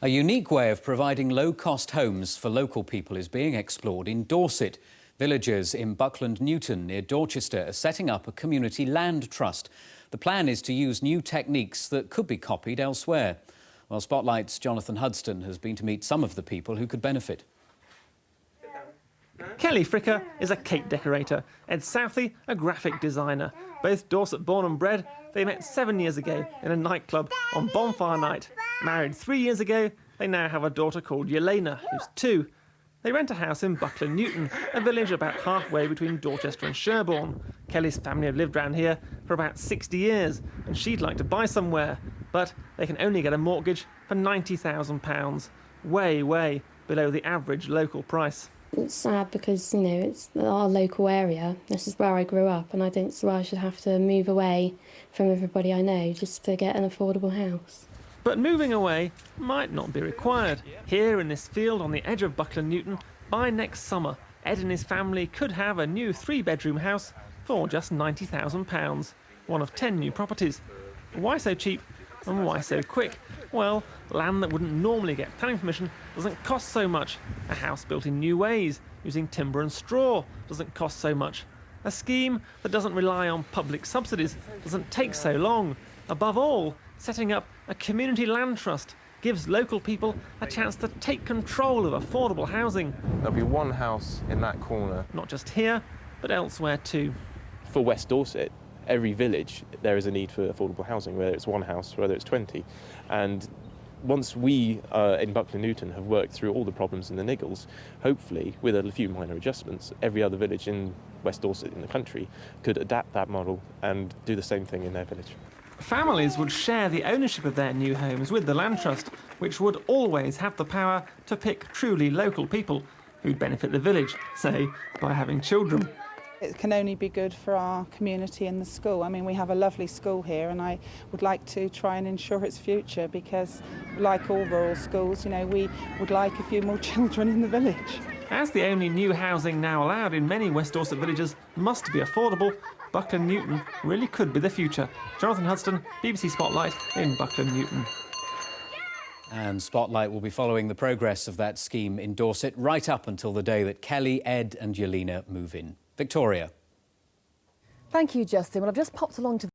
A unique way of providing low-cost homes for local people is being explored in Dorset. Villagers in Buckland Newton, near Dorchester, are setting up a community land trust. The plan is to use new techniques that could be copied elsewhere. Well, Spotlight's Jonathan Hudson has been to meet some of the people who could benefit. Kelly Fricker is a cake decorator, Ed Southey a graphic designer. Both Dorset born and bred, they met 7 years ago in a nightclub on bonfire night. Married 3 years ago, they now have a daughter called Yelena, who's 2. They rent a house in Buckland Newton, a village about halfway between Dorchester and Sherborne. Kelly's family have lived around here for about 60 years, and she'd like to buy somewhere, but they can only get a mortgage for £90,000, way below the average local price. It's sad because, you know, it's our local area. This is where I grew up, and I don't see why I should have to move away from everybody I know just to get an affordable house. But moving away might not be required. Here in this field on the edge of Buckland Newton, by next summer, Ed and his family could have a new 3-bedroom house for just £90,000, one of 10 new properties. Why so cheap and why so quick? Well, land that wouldn't normally get planning permission doesn't cost so much. A house built in new ways, using timber and straw, doesn't cost so much. A scheme that doesn't rely on public subsidies doesn't take so long. Above all, setting up a community land trust gives local people a chance to take control of affordable housing. There'll be one house in that corner. Not just here, but elsewhere too. For West Dorset, every village, there is a need for affordable housing, whether it's one house, whether it's 20. And once we in Buckland Newton have worked through all the problems and the niggles, hopefully, with a few minor adjustments, every other village in West Dorset in the country could adapt that model and do the same thing in their village. Families would share the ownership of their new homes with the Land Trust, which would always have the power to pick truly local people who'd benefit the village, say, by having children. It can only be good for our community and the school. I mean, we have a lovely school here, and I would like to try and ensure its future because, like all rural schools, you know, we would like a few more children in the village. As the only new housing now allowed in many West Dorset villages must be affordable, Buckland Newton really could be the future. Jonathan Hudson, BBC Spotlight in Buckland Newton. And Spotlight will be following the progress of that scheme in Dorset right up until the day that Kelly, Ed and Yelena move in. Victoria. Thank you, Justin. Well, I've just popped along to